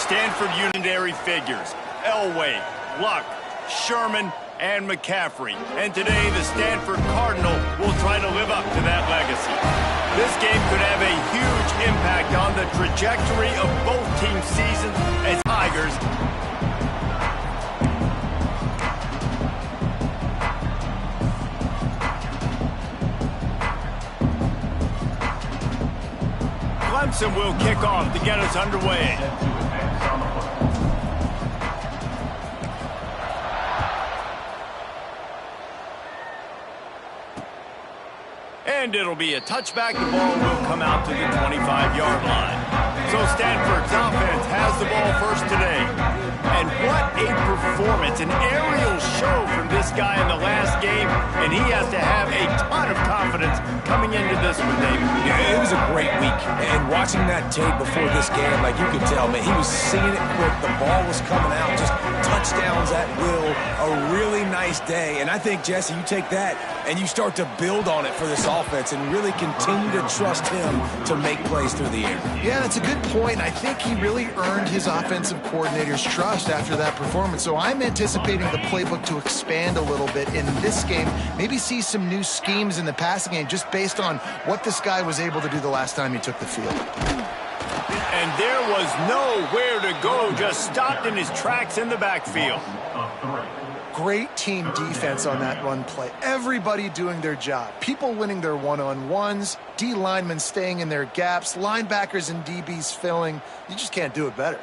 Stanford unitary figures: Elway, Luck, Sherman, and McCaffrey. And today, the Stanford Cardinal will try to live up to that legacy. This game could have a huge impact on the trajectory of both teams' seasons as Tigers. Clemson will kick off to get us underway. And it'll be a touchback. The ball will come out to the 25-yard line. So Stanford's offense has the ball first today. And what a performance, an aerial show from this guy in the last game. And he has to have a ton of confidence coming into this one, David. Yeah, it was a great week. And watching that tape before this game, like you could tell, man, he was seeing it quick. The ball was coming out, just touchdowns at will. A really nice day. And I think, Jesse, you take that and you start to build on it for this offense and really continue to trust him to make plays through the air. Yeah, that's a good point. I think he really earned his offensive coordinator's trust after that performance. So I'm anticipating the playbook to expand a little bit in this game. Maybe see some new schemes in the passing game just based on what this guy was able to do the last time he took the field. And there was nowhere to go, just stopped in his tracks in the backfield. Great team defense on that run play. Everybody doing their job. People winning their one-on-ones, D linemen staying in their gaps, linebackers and DBs filling. You just can't do it better.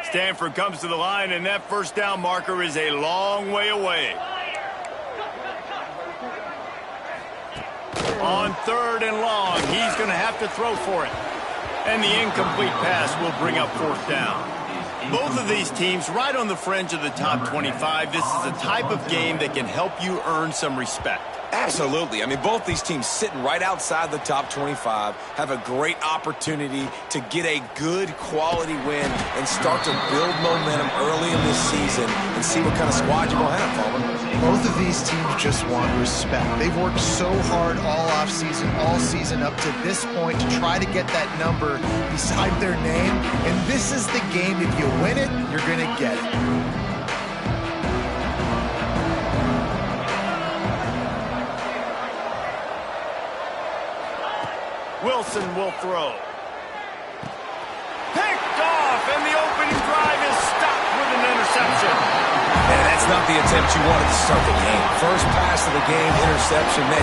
Stanford comes to the line, and that first down marker is a long way away. On 3rd and long, he's going to have to throw for it. And the incomplete pass will bring up 4th down. Both of these teams right on the fringe of the top 25. This is a type of game that can help you earn some respect. Absolutely. I mean, both these teams sitting right outside the top 25 have a great opportunity to get a good quality win and start to build momentum early in this season and see what kind of squad you're going to have, Palmer. Both of these teams just want respect. They've worked so hard all offseason, all season up to this point to try to get that number beside their name. And this is the game. If you win it, you're going to get it. Wilson will throw. Picked off, and the opening drive is stopped with an interception. Man, that's not the attempt you wanted to start the game. First pass of the game, interception. Man,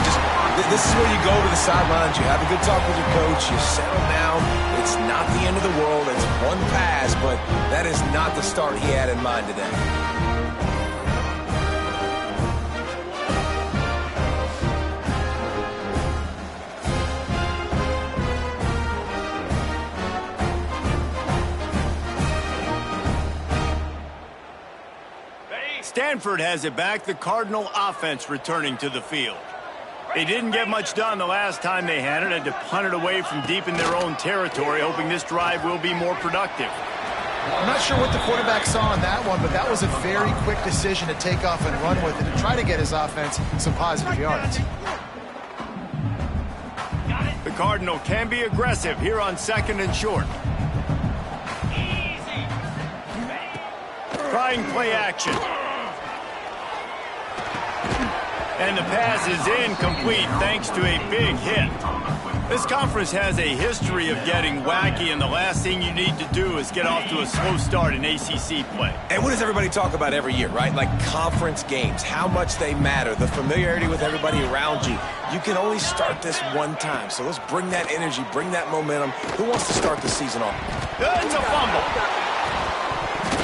this is where you go to the sidelines. You have a good talk with your coach. You settle down. It's not the end of the world. It's one pass, but that is not the start he had in mind today. Stanford has it back. The Cardinal offense returning to the field. They didn't get much done the last time they had it. Had to punt it away from deep in their own territory, hoping this drive will be more productive. I'm not sure what the quarterback saw on that one, but that was a very quick decision to take off and run with it and try to get his offense some positive yards. The Cardinal can be aggressive here on 2nd and short. Trying play action. And the pass is incomplete thanks to a big hit. This conference has a history of getting wacky, and the last thing you need to do is get off to a slow start in ACC play. And what does everybody talk about every year, right? Like conference games, how much they matter, the familiarity with everybody around you. You can only start this one time, so let's bring that energy, bring that momentum. Who wants to start the season off? It's a fumble.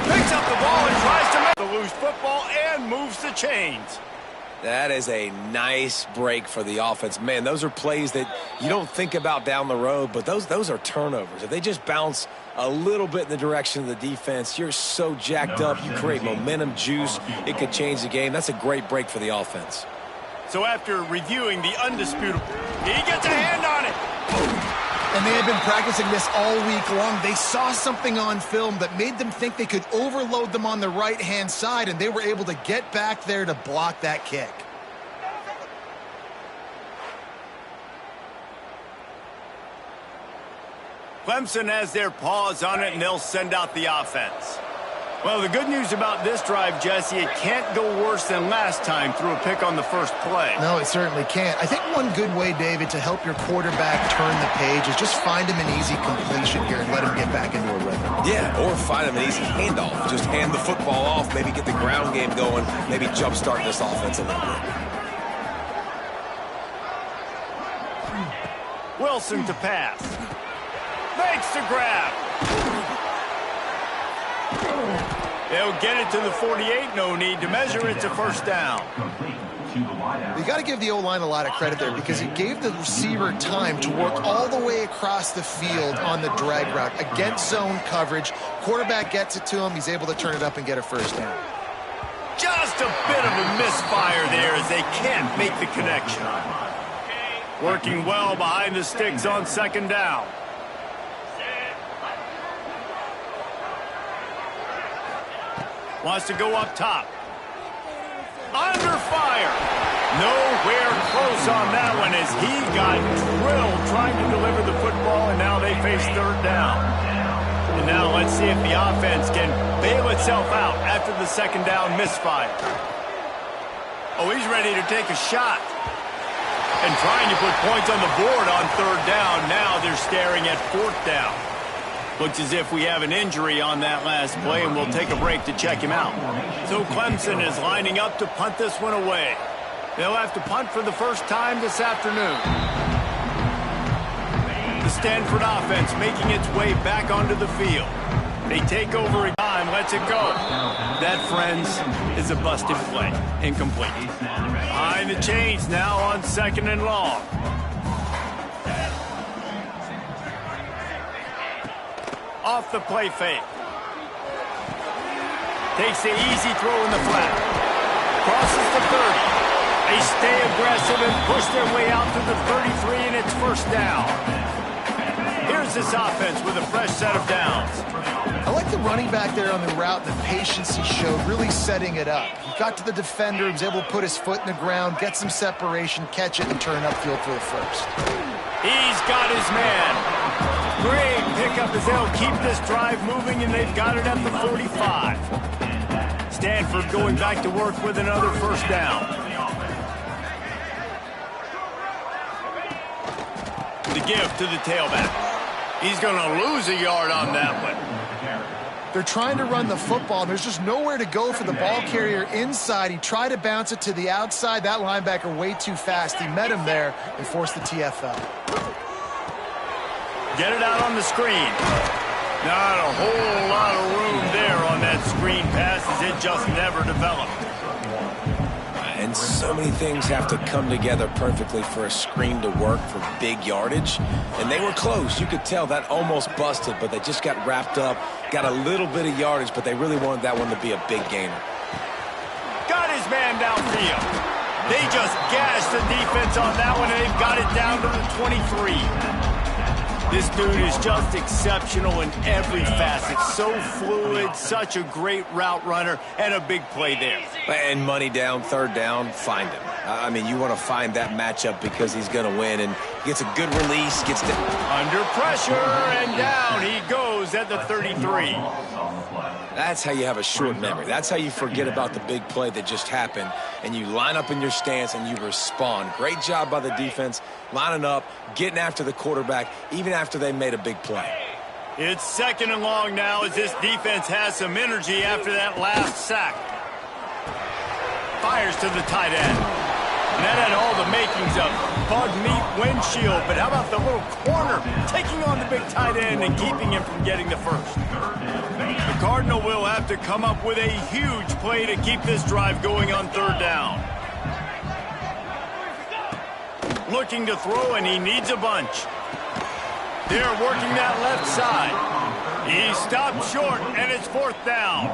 Picks up the ball and tries to make the loose football and moves the chains. That is a nice break for the offense. Man, those are plays that you don't think about down the road, but those are turnovers. If they just bounce a little bit in the direction of the defense, you're so jacked up. You create momentum, juice. It could change the game. That's a great break for the offense. So after reviewing the undisputable, he gets a hand on it. And they had been practicing this all week long. They saw something on film that made them think they could overload them on the right-hand side, and they were able to get back there to block that kick. Clemson has their paws on it, and they'll send out the offense. Well, the good news about this drive, Jesse, it can't go worse than last time through a pick on the first play. No, it certainly can't. I think one good way, David, to help your quarterback turn the page is just find him an easy completion here and let him get back into a rhythm. Yeah, or find him an easy handoff. Just hand the football off, maybe get the ground game going, maybe jumpstart this offense a little bit. Wilson to pass. Makes the grab. They'll get it to the 48. No need to measure. It's a first down. You got to give the O-line a lot of credit there because he gave the receiver time to work all the way across the field on the drag route against zone coverage. Quarterback gets it to him. He's able to turn it up and get a first down. Just a bit of a misfire there as they can't make the connection. Working well behind the sticks on second down. Wants to go up top. Under fire. Nowhere close on that one as he got drilled trying to deliver the football, and now they face third down. And now let's see if the offense can bail itself out after the second down misfire. Oh, he's ready to take a shot. And trying to put points on the board on third down. Now they're staring at fourth down. Looks as if we have an injury on that last play, and we'll take a break to check him out. So Clemson is lining up to punt this one away. They'll have to punt for the first time this afternoon. The Stanford offense making its way back onto the field. They take over a time, lets it go. That, friends, is a busted play. Incomplete. Behind the chains now on second and long. Off the play fake. Takes the easy throw in the flat. Crosses the 30. They stay aggressive and push their way out to the 33, and it's first down. Here's this offense with a fresh set of downs. I like the running back there on the route, the patience he showed, really setting it up. He got to the defender, he was able to put his foot in the ground, get some separation, catch it, and turn upfield for the first. He's got his man. Great pickup as they'll keep this drive moving, and they've got it at the 45. Stanford going back to work with another first down. The give to the tailback. He's going to lose a yard on that one. They're trying to run the football. There's just nowhere to go for the ball carrier inside. He tried to bounce it to the outside. That linebacker way too fast. He met him there and forced the TFL. Get it out on the screen. Not a whole lot of room there on that screen pass as it just never developed. And so many things have to come together perfectly for a screen to work for big yardage. And they were close. You could tell that almost busted, but they just got wrapped up, got a little bit of yardage, but they really wanted that one to be a big gainer. Got his man downfield. They just gashed the defense on that one, and they've got it down to the 23. This dude is just exceptional in every facet. So fluid, such a great route runner, and a big play there. And money down, third down, find him. I mean, you want to find that matchup because he's going to win, and gets a good release, gets to... Under pressure, and down he goes at the 33. That's how you have a short memory. That's how you forget about the big play that just happened, and you line up in your stance and you respond. Great job by the defense, lining up, getting after the quarterback, even after they made a big play. It's second and long now as this defense has some energy after that last sack. Fires to the tight end. And that had all the makings of bug meat windshield, but how about the little corner taking on the big tight end and keeping him from getting the first? The Cardinal will have to come up with a huge play to keep this drive going on third down. Looking to throw, and he needs a bunch. They're working that left side. He stopped short, and it's fourth down.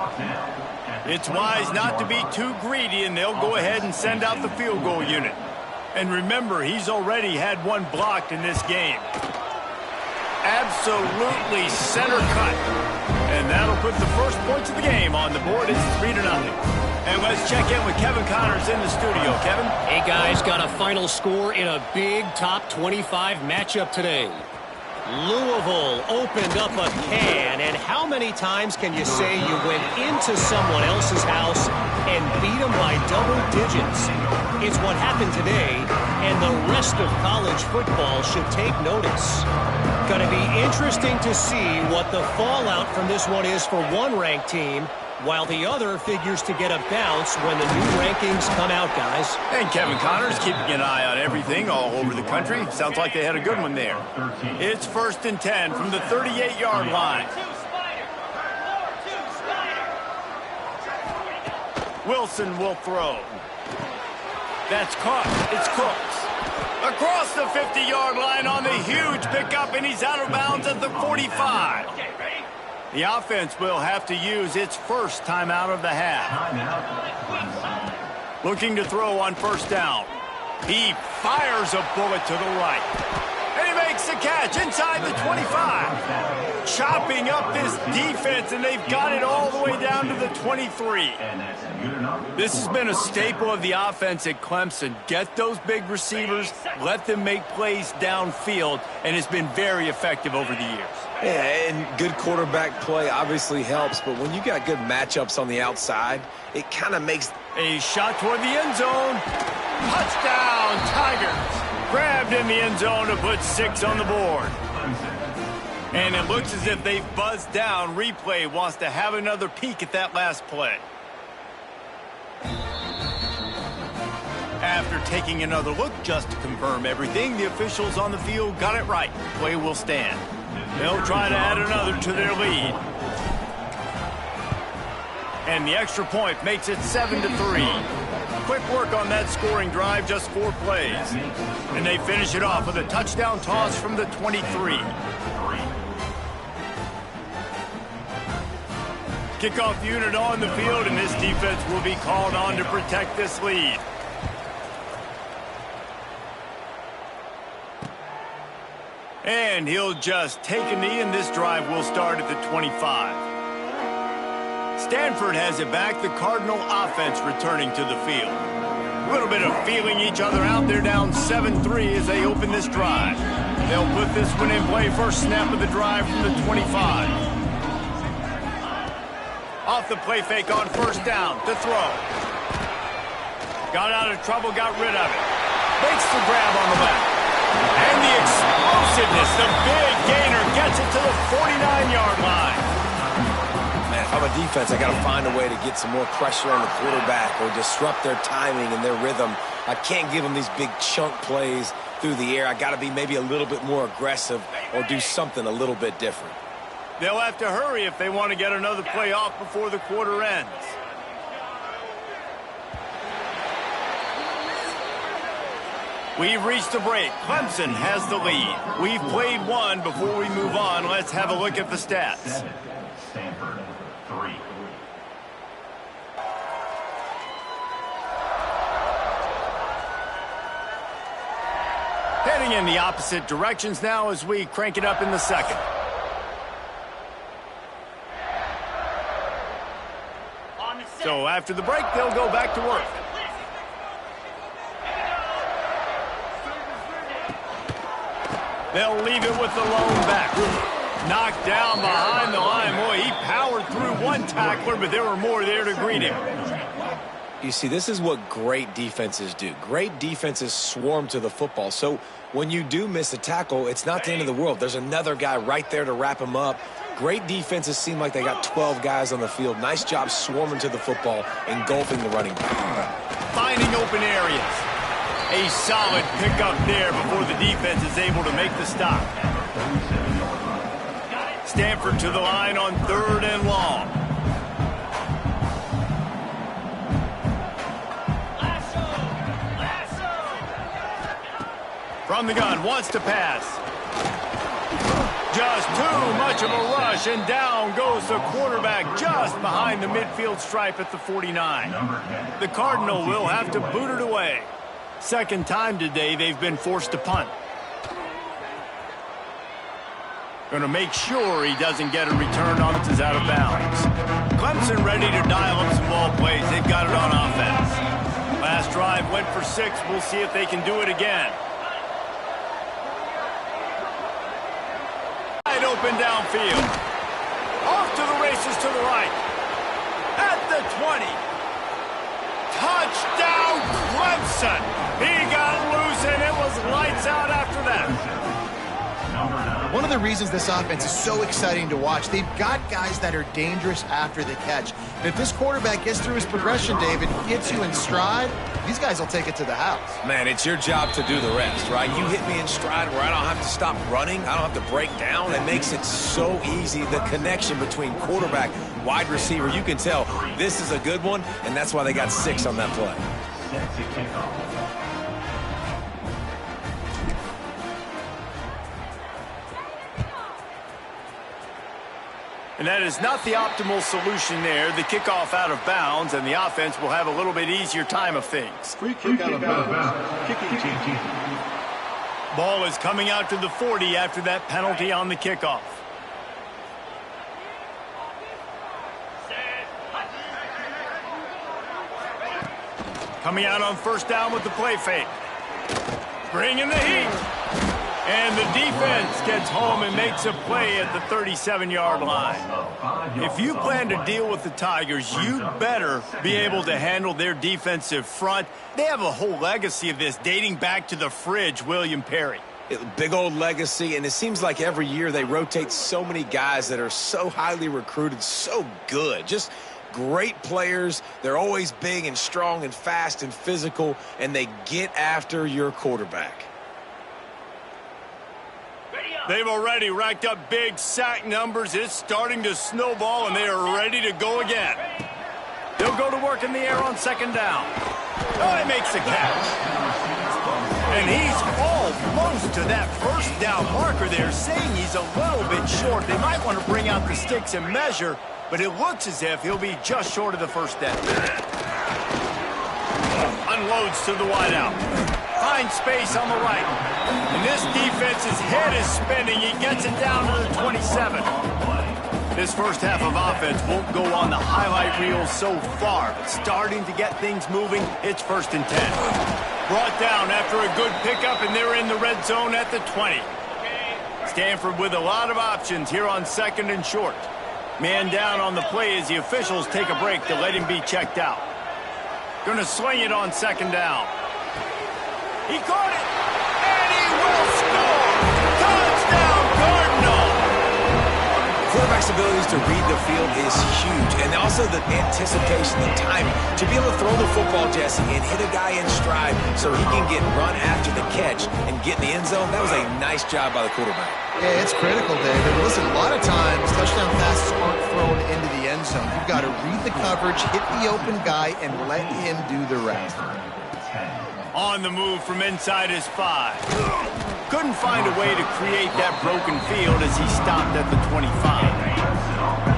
It's wise not to be too greedy, and they'll go ahead and send out the field goal unit. And remember, he's already had one blocked in this game. Absolutely center cut. And that'll put the first points of the game on the board. It's 3-0. And let's check in with Kevin Connors in the studio. Kevin? Hey, guys, got a final score in a big top 25 matchup today. Louisville opened up a can, and how many times can you say you went into someone else's house and beat them by double digits? It's what happened today, and the rest of college football should take notice. Going to be interesting to see what the fallout from this one is for one ranked team, while the other figures to get a bounce when the new rankings come out, guys. And Kevin Connors keeping an eye on everything all over the country. Sounds like they had a good one there. It's 1st and 10 from the 38-yard line. Wilson will throw. That's caught. It's Cooks. Across the 50-yard line on the huge pickup, and he's out of bounds at the 45. The offense will have to use its first timeout of the half. Looking to throw on 1st down. He fires a bullet to the right. And he makes the catch inside the 25. Chopping up this defense, and they've got it all the way down to the 23. This has been a staple of the offense at Clemson. Get those big receivers, let them make plays downfield, and it's been very effective over the years. Yeah, and good quarterback play obviously helps, but when you got good matchups on the outside, it kind of makes... A shot toward the end zone. Touchdown, Tigers. Grabbed in the end zone to put 6 on the board. And it looks as if they've buzzed down. Replay wants to have another peek at that last play. After taking another look just to confirm everything, the officials on the field got it right. Play will stand. They'll try to add another to their lead. And the extra point makes it 7-3. Quick work on that scoring drive, just 4 plays. And they finish it off with a touchdown toss from the 23. Kickoff unit on the field, and this defense will be called on to protect this lead. And he'll just take a knee, and this drive will start at the 25. Stanford has it back. The Cardinal offense returning to the field. A little bit of feeling each other out. They're down 7-3 as they open this drive. They'll put this one in play. First snap of the drive from the 25. Off the play fake on 1st down to throw. Got out of trouble, got rid of it. Makes the grab on the left. And the explosiveness, the big gainer gets it to the 49-yard line. Man, if I'm a defense, I got to find a way to get some more pressure on the quarterback or disrupt their timing and their rhythm. I can't give them these big chunk plays through the air. I got to be maybe a little bit more aggressive or do something a little bit different. They'll have to hurry if they want to get another play off before the quarter ends. We've reached the break. Clemson has the lead. We've played one. Before we move on, let's have a look at the stats. Stanford 3. Heading in the opposite directions now as we crank it up in the second. So after the break, they'll go back to work. They'll leave it with the lone back. Knocked down behind the line. Boy, he powered through one tackler, but there were more there to greet him. You see, this is what great defenses do. Great defenses swarm to the football. So when you do miss a tackle, it's not the end of the world. There's another guy right there to wrap him up. Great defenses seem like they got 12 guys on the field. Nice job swarming to the football, engulfing the running back. Finding open areas. A solid pickup there before the defense is able to make the stop. Stanford to the line on 3rd and long. From the gun, wants to pass. Just too much of a rush, and down goes the quarterback just behind the midfield stripe at the 49. The Cardinal will have to boot it away. Second time today they've been forced to punt. Going to make sure he doesn't get a return on it. Is out of bounds. Clemson ready to dial up some ball plays. They've got it on offense. Last drive went for 6. We'll see if they can do it again. open downfield. Off to the races to the right. At the 20. Touchdown, Clemson. He got loose, and it was lights out after that. One of the reasons this offense is so exciting to watch, they've got guys that are dangerous after the catch. And if this quarterback gets through his progression, David, gets you in stride, these guys will take it to the house. Man, it's your job to do the rest, right? You hit me in stride where I don't have to stop running. I don't have to break down. It makes it so easy, the connection between quarterback, wide receiver. You can tell this is a good one, and that's why they got 6 on that play. Set to kickoff. And that is not the optimal solution there. The kickoff out of bounds, and the offense will have a little bit easier time of things. Free kick out of bounds. Kicking team. Ball is coming out to the 40 after that penalty on the kickoff. Coming out on first down with the play fake. Bringing the heat. And the defense gets home and makes a play at the 37-yard line. If you plan to deal with the Tigers, you better be able to handle their defensive front. They have a whole legacy of this dating back to the fridge, William Perry. Big old legacy, and it seems like every year they rotate so many guys that are so highly recruited, so good. Just great players. They're always big and strong and fast and physical, and they get after your quarterback. They've already racked up big sack numbers. It's starting to snowball, and they are ready to go again. They'll go to work in the air on second down. Oh, he makes the catch. And he's almost to that first down marker there, saying he's a little bit short. They might want to bring out the sticks and measure, but it looks as if he'll be just short of the first down. Unloads to the wideout. Finds space on the right. And this defense's head is spinning. He gets it down to the 27. This first half of offense won't go on the highlight reel so far, but starting to get things moving. It's 1st and 10. Brought down after a good pickup, and they're in the red zone at the 20. Stanford with a lot of options here on 2nd and short. Man down on the play as the officials take a break to let him be checked out. Going to sling it on 2nd down. He caught it, and he will score! Touchdown, Cardinal! Quarterback's abilities to read the field is huge, and also the anticipation, the timing. To be able to throw the football, Jesse, and hit a guy in stride so he can get run after the catch and get in the end zone, that was a nice job by the quarterback. Yeah, it's critical, David. Listen, a lot of times touchdown passes aren't thrown into the end zone. You've got to read the coverage, hit the open guy, and let him do the rest. On the move from inside his 5. Couldn't find a way to create that broken field as he stopped at the 25.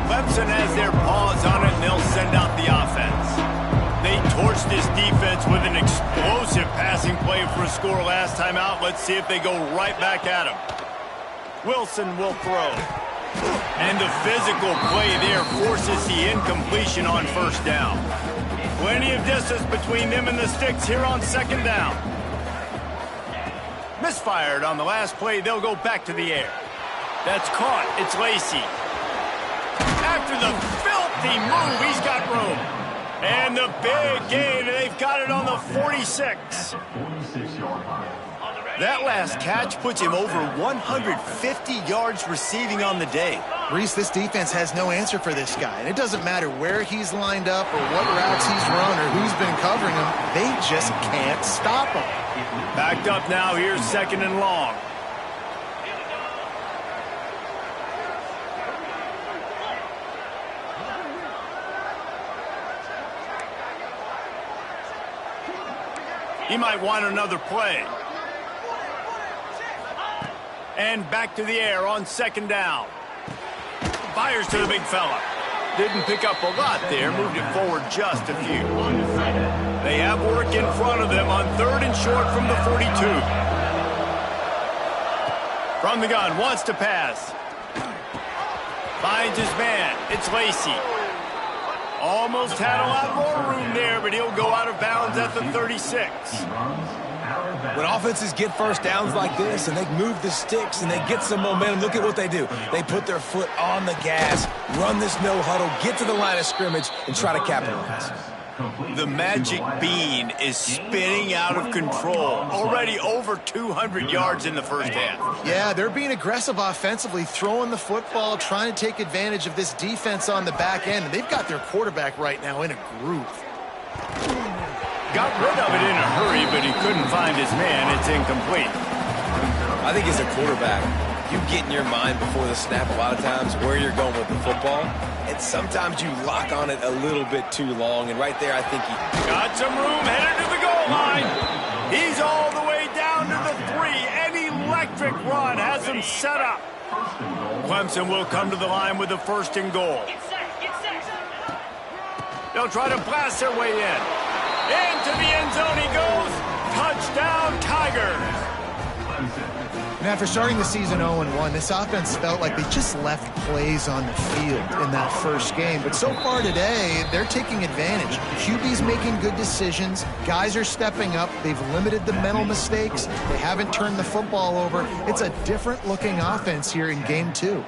Clemson has their paws on it, and they'll send out the offense. They torched this defense with an explosive passing play for a score last time out. Let's see if they go right back at him. Wilson will throw. And the physical play there forces the incompletion on first down. Plenty of distance between them and the sticks here on 2nd down. Misfired on the last play. They'll go back to the air. That's caught. It's Lacey. After the filthy move, he's got room. And the big gain. They've got it on the 46. 46-yard line. That last catch puts him over 150 yards receiving on the day. Reese, this defense has no answer for this guy. And it doesn't matter where he's lined up or what routes he's run or who's been covering him. They just can't stop him. Backed up now. Here's 2nd and long. He might want another play. And back to the air on 2nd down. Fires to the big fella. Didn't pick up a lot there. Moved it forward just a few. They have work in front of them on 3rd and short from the 42. From the gun, wants to pass. Finds his man. It's Lacey. Almost had a lot more room there, but he'll go out of bounds at the 36. When offenses get first downs like this and they move the sticks and they get some momentum, look at what they do. They put their foot on the gas, run this no huddle, get to the line of scrimmage, and try to capitalize. The magic bean is spinning out of control. Already over 200 yards in the first half. Yeah, they're being aggressive offensively, throwing the football, trying to take advantage of this defense on the back end. And they've got their quarterback right now in a groove. Got rid of it in a hurry, but he couldn't find his man. It's incomplete. I think as a quarterback, you get in your mind before the snap a lot of times where you're going with the football. And sometimes you lock on it a little bit too long. And right there, I think he got some room, headed to the goal line. He's all the way down to the 3. An electric run has him set up. Clemson will come to the line with a 1st and goal. They'll try to blast their way in. Into the end zone he goes. Touchdown, Tigers. And after starting the season 0-1, this offense felt like they just left plays on the field in that first game. But so far today, they're taking advantage. QB's making good decisions. Guys are stepping up. They've limited the mental mistakes. They haven't turned the football over. It's a different-looking offense here in Game 2.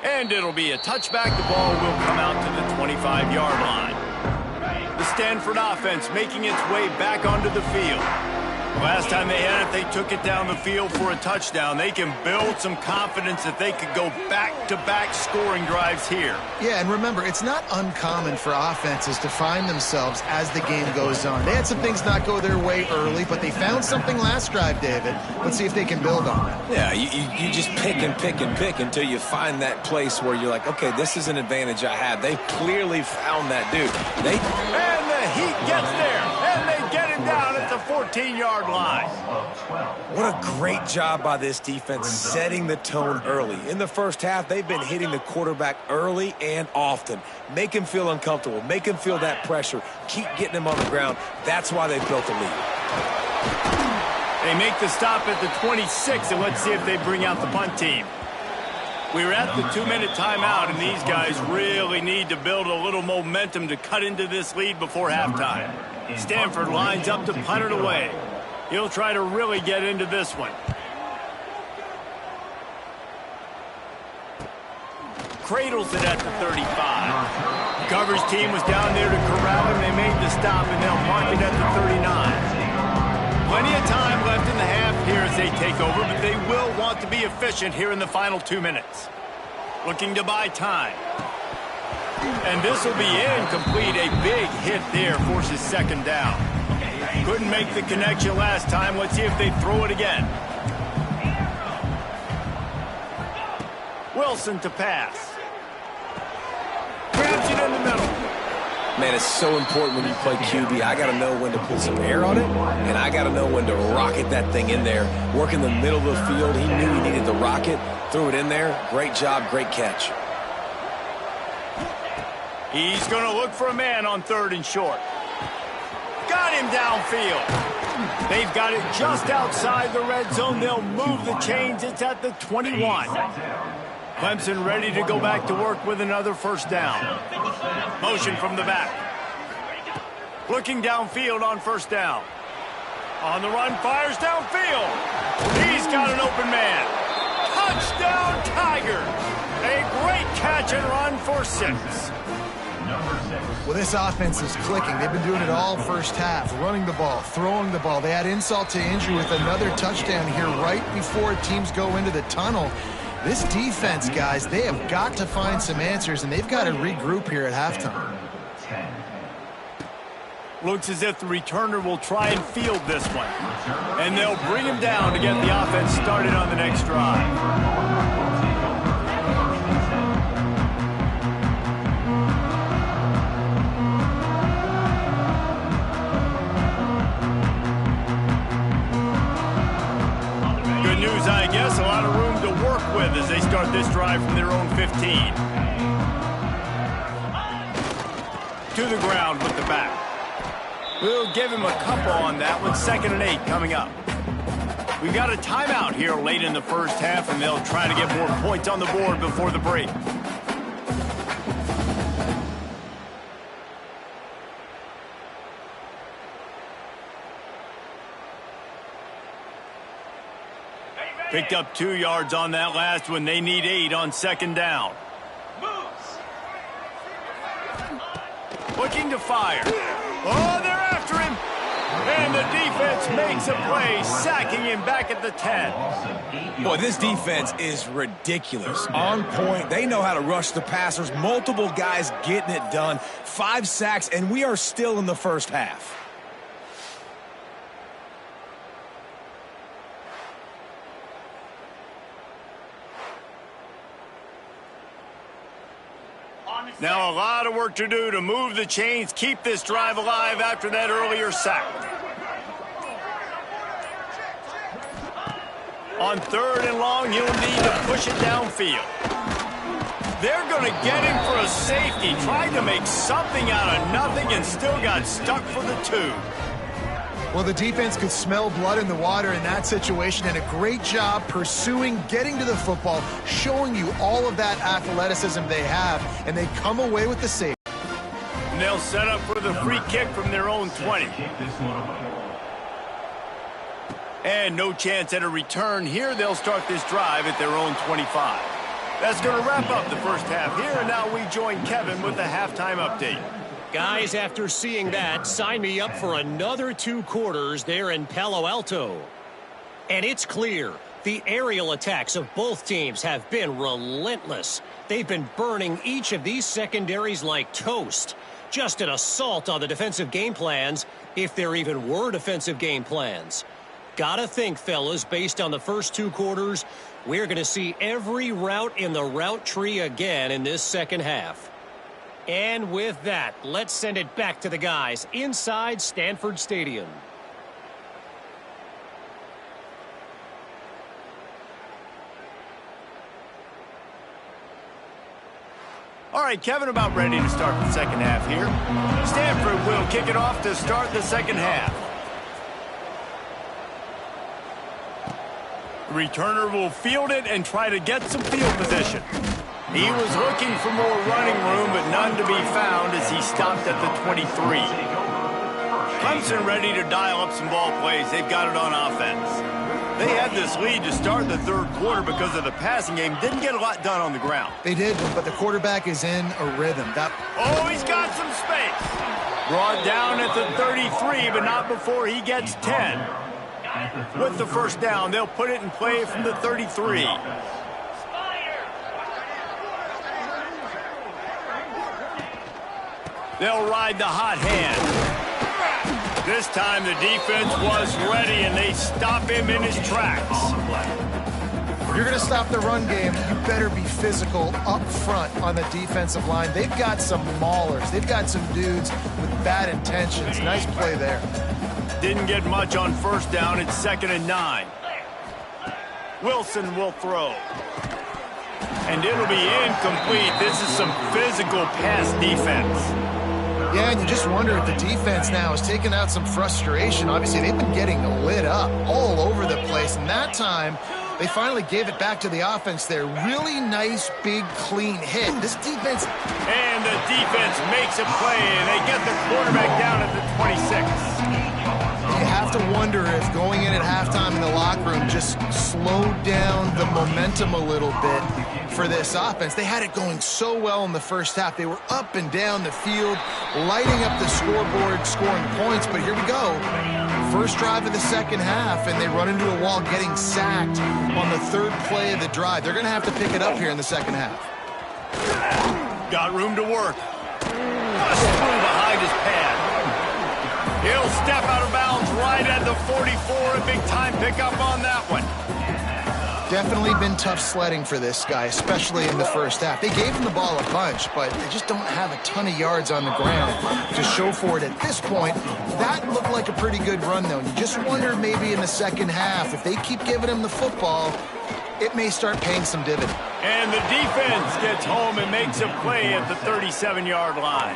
And it'll be a touchback. The ball will come out to the 25-yard line. The Stanford offense making its way back onto the field. Last time they had it, they took it down the field for a touchdown. They can build some confidence that they could go back-to-back scoring drives here. Yeah, and remember, it's not uncommon for offenses to find themselves as the game goes on. They had some things not go their way early, but they found something last drive, David. Let's see if they can build on it. Yeah, you just pick and pick and pick until you find that place where you're like, okay, this is an advantage I have. They clearly found that dude. And the heat gets there, and they get him down at the 14-yard line. What a great job by this defense setting the tone early. In the first half, they've been hitting the quarterback early and often. Make him feel uncomfortable. Make him feel that pressure. Keep getting him on the ground. That's why they built the lead. They make the stop at the 26, and let's see if they bring out the punt team. We're at the 2-minute timeout, and these guys really need to build a little momentum to cut into this lead before halftime. Stanford lines up to punt it away. He'll try to really get into this one. Cradles it at the 35. Coverage team was down there to corral him. They made the stop, and they'll mark it at the 39. Plenty of time left in the half here as they take over, but they will want to be efficient here in the final 2 minutes. Looking to buy time. And this will be incomplete. A big hit there forces 2nd down. Couldn't make the connection last time. Let's see if they throw it again. Wilson to pass. Grabs it in the middle. Man, it's so important when you play QB. I got to know when to put some air on it, and I got to know when to rocket that thing in there. Work in the middle of the field. He knew he needed the rocket. Threw it in there. Great job, great catch. He's going to look for a man on 3rd and short. Got him downfield. They've got it just outside the red zone. They'll move the chains. It's at the 21. Clemson ready to go back to work with another 1st down. Motion from the back. Looking downfield on 1st down. On the run, fires downfield. He's got an open man. Touchdown, Tigers. A great catch and run for 6. Well, this offense is clicking. They've been doing it all first half, running the ball, throwing the ball. They had insult to injury with another touchdown here right before teams go into the tunnel. This defense, guys, they have got to find some answers, and they've got to regroup here at halftime. Looks as if the returner will try and field this one. And they'll bring him down to get the offense started on the next drive. I guess a lot of room to work with as they start this drive from their own 15. To the ground with the back. We'll give him a couple on that one. 2nd and 8 coming up. We've got a timeout here late in the first half, and they'll try to get more points on the board before the break. Picked up 2 yards on that last one. They need 8 on second down. Looking to fire. Oh, they're after him. And the defense makes a play, sacking him back at the 10. Boy, this defense is ridiculous. On point. They know how to rush the passers. Multiple guys getting it done. 5 sacks, and we are still in the first half. Now a lot of work to do to move the chains, keep this drive alive after that earlier sack. On 3rd and long, he'll need to push it downfield. They're going to get him for a safety. Tried to make something out of nothing and still got stuck for the 2. Well, the defense could smell blood in the water in that situation, and a great job pursuing, getting to the football, showing you all of that athleticism they have, and they come away with the save. And they'll set up for the free kick from their own 20. And no chance at a return here. They'll start this drive at their own 25. That's going to wrap up the first half here, and now we join Kevin with the halftime update. Guys, after seeing that, sign me up for another 2 quarters there in Palo Alto. And it's clear, the aerial attacks of both teams have been relentless. They've been burning each of these secondaries like toast. Just an assault on the defensive game plans, if there even were defensive game plans. Gotta think, fellas, based on the first 2 quarters, we're going to see every route in the route tree again in this second half. And with that, let's send it back to the guys inside Stanford Stadium. All right, Kevin, about ready to start the second half here. Stanford will kick it off to start the second half. The returner will field it and try to get some field position. He was looking for more running room, but none to be found as he stopped at the 23. Clemson ready to dial up some ball plays. They've got it on offense. They had this lead to start the 3rd quarter because of the passing game. Didn't get a lot done on the ground. They did, but the quarterback is in a rhythm. Oh, he's got some space. Brought down at the 33, but not before he gets 10. With the first down, they'll put it in play from the 33. They'll ride the hot hand. This time the defense was ready, and they stop him in his tracks. If you're going to stop the run game, you better be physical up front on the defensive line. They've got some maulers. They've got some dudes with bad intentions. Nice play there. Didn't get much on first down. It's 2nd and 9. Wilson will throw. And it'll be incomplete. This is some physical pass defense. Yeah, and you just wonder if the defense now is taking out some frustration. Obviously, they've been getting lit up all over the place. And that time, they finally gave it back to the offense there. Really nice, big, clean hit. This defense... And the defense makes a play, and they get the quarterback down at the 26. You have to wonder if going in at halftime in the locker room just slowed down the momentum a little bit for this offense. They had it going so well in the first half. They were up and down the field, lighting up the scoreboard, scoring points. But here we go. First drive of the second half, and they run into a wall getting sacked on the 3rd play of the drive. They're going to have to pick it up here in the second half. Got room to work. Just threw behind his pad. He'll step out of bounds right at the 44. A big-time pickup on that one. Definitely been tough sledding for this guy, especially in the first half. They gave him the ball a bunch, but they just don't have a ton of yards on the ground to show for it at this point. That looked like a pretty good run, though. You just wonder maybe in the second half, if they keep giving him the football, it may start paying some dividend. And the defense gets home and makes a play at the 37-yard line.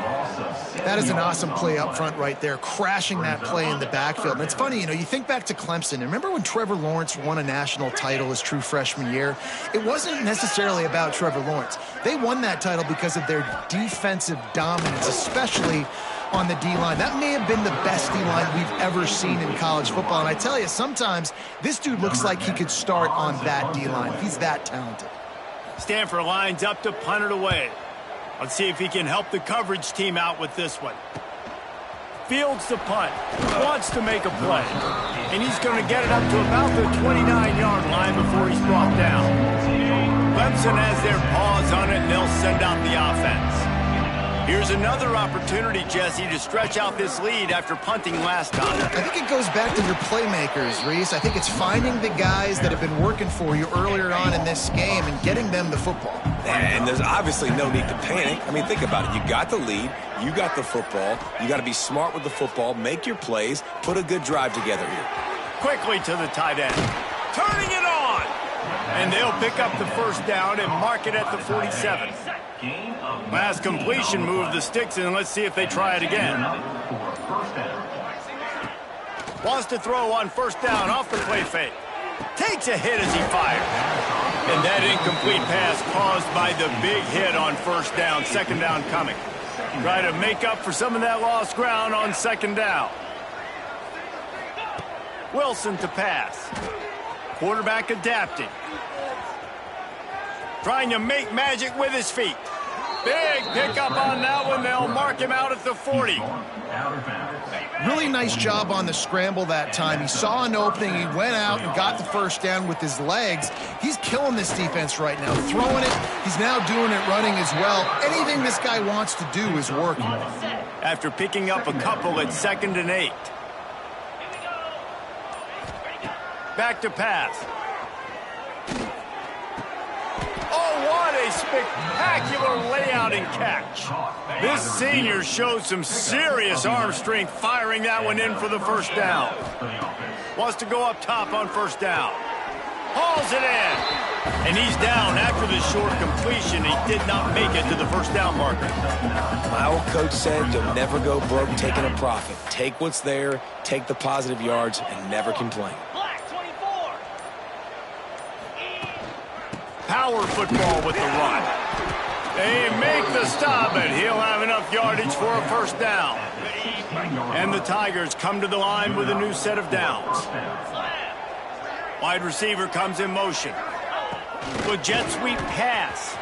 That is an awesome play up front right there, crashing that play in the backfield. And it's funny, you know, you think back to Clemson. Remember when Trevor Lawrence won a national title his true freshman year? It wasn't necessarily about Trevor Lawrence. They won that title because of their defensive dominance, especially on the D-line. That may have been the best D-line we've ever seen in college football. And I tell you, sometimes this dude looks like he could start on that D-line. He's that talented. Stanford lines up to punt it away. Let's see if he can help the coverage team out with this one. Fields the punt, wants to make a play, and he's going to get it up to about the 29-yard line before he's brought down. Clemson has their paws on it, and they'll send out the offense. Here's another opportunity, Jesse, to stretch out this lead after punting last time. I think it goes back to your playmakers, Reese. I think it's finding the guys that have been working for you earlier on in this game and getting them the football. And there's obviously no need to panic. I mean, think about it. You got the lead. You got the football. You got to be smart with the football, make your plays, put a good drive together here. Quickly to the tight end. Turning it on! And they'll pick up the first down and mark it at the 47. Last completion moved the sticks, and let's see if they try it again. Wants to throw on first down off the play fake. Takes a hit as he fires. And that incomplete pass caused by the big hit on first down. Second down coming. Try to make up for some of that lost ground on second down. Wilson to pass. Quarterback adapting. Trying to make magic with his feet. Big pickup on that one. They'll mark him out at the 40. Really nice job on the scramble that time. He saw an opening. He went out and got the first down with his legs. He's killing this defense right now. Throwing it. He's now doing it running as well. Anything this guy wants to do is working. After picking up a couple at 2nd and 8. Back to pass. Oh, what a spectacular layout and catch. This senior showed some serious arm strength firing that one in for the first down. Wants to go up top on first down. Hauls it in. And he's down after the short completion. He did not make it to the first down marker. My old coach said you'll never go broke taking a profit. Take what's there, take the positive yards, and never complain. Power football with the run. They make the stop, and he'll have enough yardage for a first down. And the Tigers come to the line with a new set of downs. Wide receiver comes in motion. Good jet sweep pass.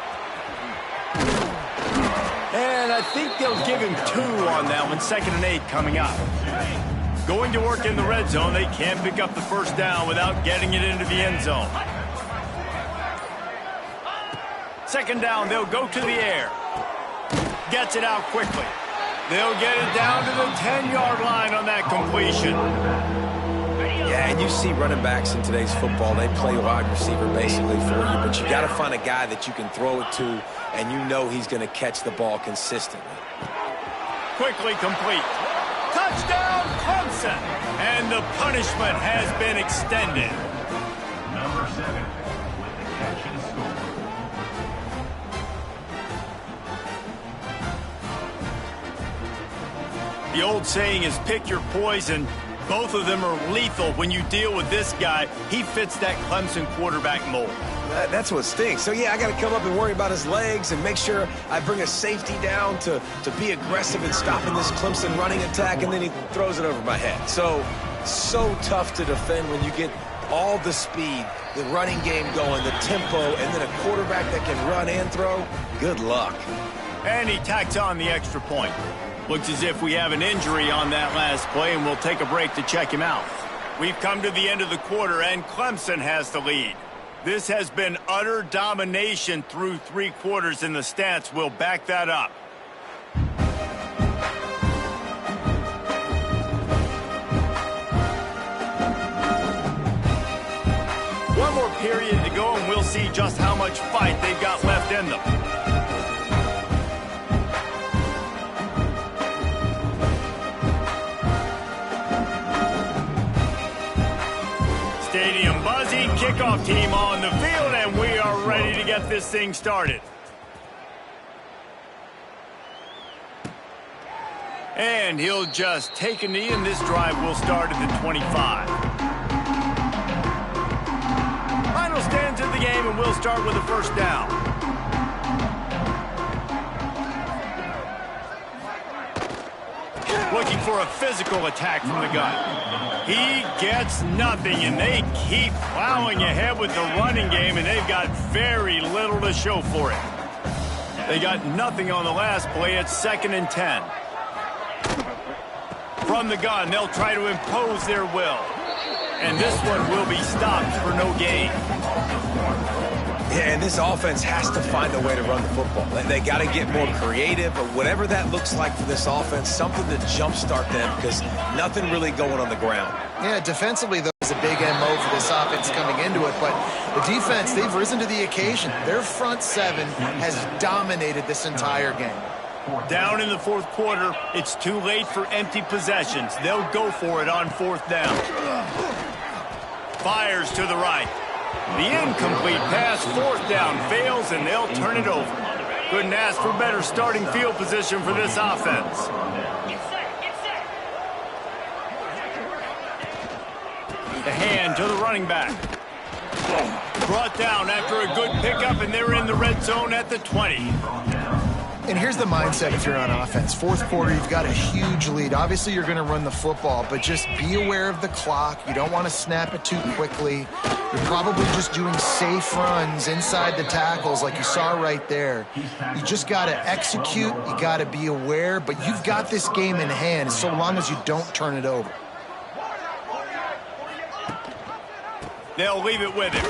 And I think they'll give him 2 on that one. 2nd and 8 coming up. Going to work in the red zone. They can't pick up the first down without getting it into the end zone. 2nd down, they'll go to the air. Gets it out quickly. They'll get it down to the 10-yard line on that completion. Yeah, and you see running backs in today's football, they play wide receiver basically for you, but you got to find a guy that you can throw it to, and you know he's going to catch the ball consistently. Quickly complete. Touchdown, Clemson! And the punishment has been extended. Number 7 with the catch and score. The old saying is pick your poison. Both of them are lethal. When you deal with this guy, he fits that Clemson quarterback mold. That's what stinks. So, yeah, I got to come up and worry about his legs and make sure I bring a safety down to be aggressive in stopping this Clemson running attack, and then he throws it over my head. So tough to defend when you get all the speed, the running game going, the tempo, and then a quarterback that can run and throw. Good luck. And he tacks on the extra point. Looks as if we have an injury on that last play, and we'll take a break to check him out. We've come to the end of the quarter, and Clemson has the lead. This has been utter domination through 3 quarters, and the stats will back that up. One more period to go, and we'll see just how much fight they've got left in them. Stadium buzzing, kickoff team on the field, and we are ready to get this thing started. And he'll just take a knee, and this drive will start at the 25. Final stands of the game, and we'll start with the first down. for a physical attack from the gun. He gets nothing, and they keep plowing ahead with the running game, and they've got very little to show for it. They got nothing on the last play. It's 2nd and 10. From the gun, they'll try to impose their will. And this one will be stopped for no gain. Yeah, and this offense has to find a way to run the football. They got to get more creative, or whatever that looks like for this offense, something to jumpstart them, because nothing really going on the ground. Yeah, defensively, though, is a big MO for this offense coming into it, but the defense, they've risen to the occasion. Their front seven has dominated this entire game. Down in the 4th quarter, it's too late for empty possessions. They'll go for it on 4th down. Fires to the right. The incomplete pass, 4th down, fails, and they'll turn it over. Couldn't ask for better starting field position for this offense. The hand to the running back. Brought down after a good pickup, and they're in the red zone at the 20. And here's the mindset if you're on offense. 4th quarter, you've got a huge lead. Obviously, you're going to run the football, but just be aware of the clock. You don't want to snap it too quickly. You're probably just doing safe runs inside the tackles like you saw right there. You just got to execute. You got to be aware, but you've got this game in hand so long as you don't turn it over. They'll leave it with him.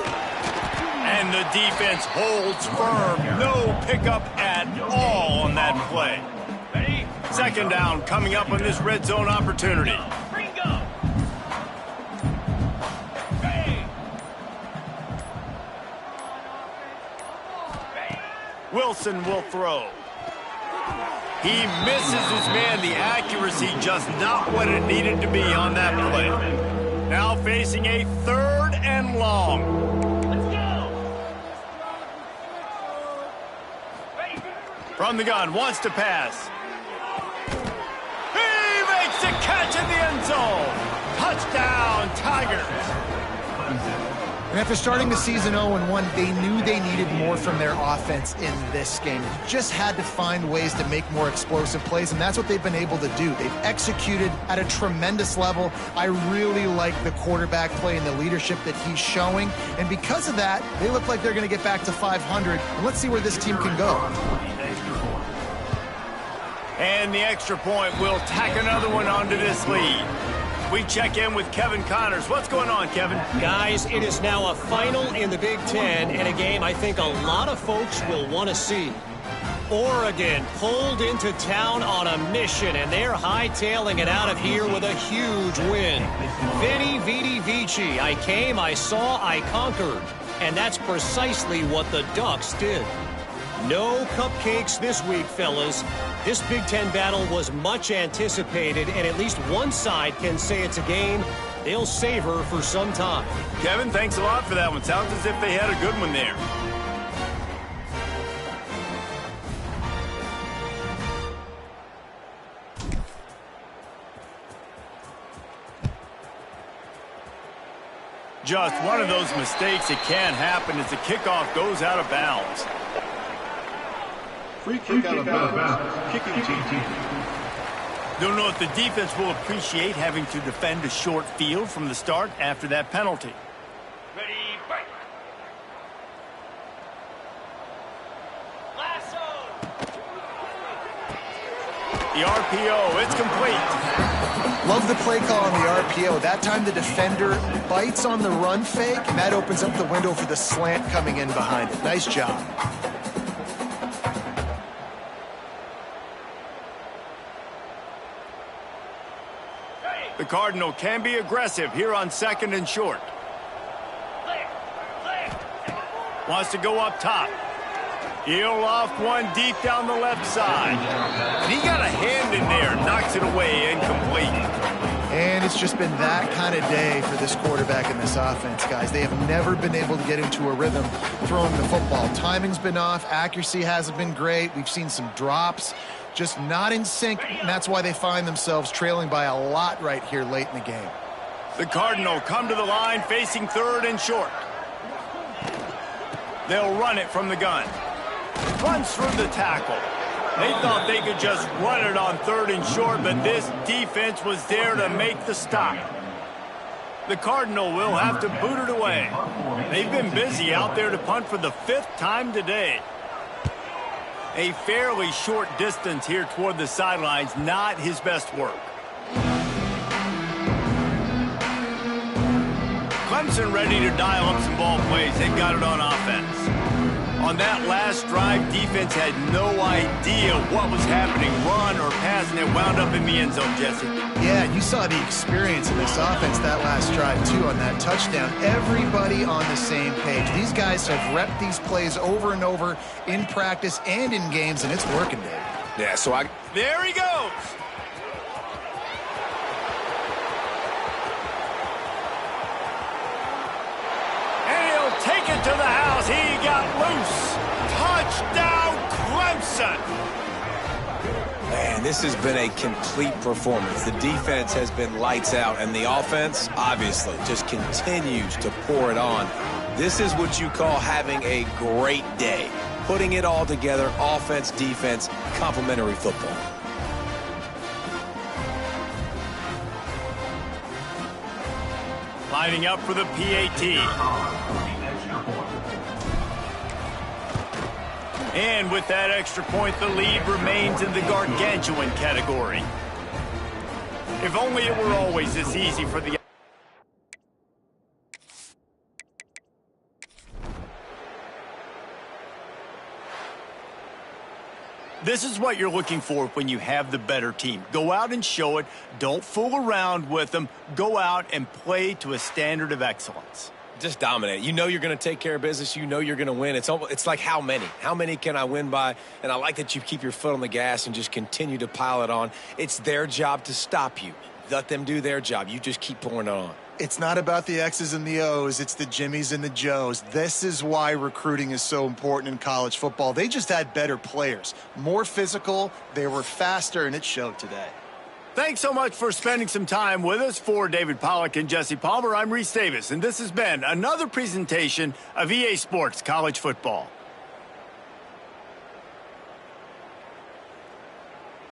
And the defense holds firm. No pickup at all on that play. 2nd down coming up on this red zone opportunity. Wilson will throw. He misses his man. The accuracy just not what it needed to be on that play. Now facing a 3rd and long. From the gun, wants to pass. He makes the catch in the end zone. Touchdown, Tigers. And after starting the season 0-1, they knew they needed more from their offense in this game. Just had to find ways to make more explosive plays, and that's what they've been able to do. They've executed at a tremendous level. I really like the quarterback play and the leadership that he's showing. And because of that, they look like they're going to get back to 500. And let's see where this team can go. And the extra point will tack another one onto this lead. We check in with Kevin Connors. What's going on, Kevin? Guys, it is now a final in the Big Ten, and a game I think a lot of folks will want to see. Oregon pulled into town on a mission, and they're hightailing it out of here with a huge win. Veni, vidi, vici. I came, I saw, I conquered. And that's precisely what the Ducks did. No cupcakes this week, fellas. This Big Ten battle was much anticipated, and at least one side can say it's a game they'll savor for some time. Kevin, thanks a lot for that one. Sounds as if they had a good one there. Just one of those mistakes that can happen as the kickoff goes out of bounds. Free kick out of bounds. Kicking team. Don't know if the defense will appreciate having to defend a short field from the start after that penalty. Ready, break. Lasso. The RPO, it's complete. Love the play call on the RPO. That time the defender bites on the run fake, and that opens up the window for the slant coming in behind it. Nice job. The Cardinal can be aggressive here on 2nd and short. Wants to go up top. He'll loft one deep down the left side. And he got a hand in there, knocks it away, incomplete. And it's just been that kind of day for this quarterback in this offense, guys. They have never been able to get into a rhythm throwing the football. Timing's been off. Accuracy hasn't been great. We've seen some drops. Just not in sync, and that's why they find themselves trailing by a lot right here late in the game. The Cardinal come to the line facing 3rd and short. They'll run it from the gun. Runs through the tackle. They thought they could just run it on 3rd and short, but this defense was there to make the stop. The Cardinal will have to boot it away. They've been busy out there to punt for the 5th time today. A fairly short distance here toward the sidelines, not his best work. Clemson ready to dial up some ball plays. They've got it on offense. On that last drive, defense had no idea what was happening, run or pass, and it wound up in the end zone, Jesse. Yeah, you saw the experience in this offense that last drive, too, on that touchdown. Everybody on the same page. These guys have repped these plays over and over in practice and in games, and it's working, Dave. Yeah, There he goes. Take it to the house. He got loose. Touchdown, Clemson. Man, this has been a complete performance. The defense has been lights out, and the offense, obviously, just continues to pour it on. This is what you call having a great day. Putting it all together, offense, defense, complementary football. Lining up for the PAT. And with that extra point, the lead remains in the gargantuan category. If only it were always this easy for the... This is what you're looking for when you have the better team. Go out and show it. Don't fool around with them. Go out and play to a standard of excellence. Just dominate. You know you're going to take care of business. You know you're going to win. It's like how many? How many can I win by? And I like that you keep your foot on the gas and just continue to pile it on. It's their job to stop you. Let them do their job. You just keep pouring it on. It's not about the X's and the O's. It's the Jimmies and the Joes. This is why recruiting is so important in college football. They just had better players, more physical. They were faster, and it showed today. Thanks so much for spending some time with us. For David Pollack and Jesse Palmer, I'm Reese Davis, and this has been another presentation of EA Sports College Football.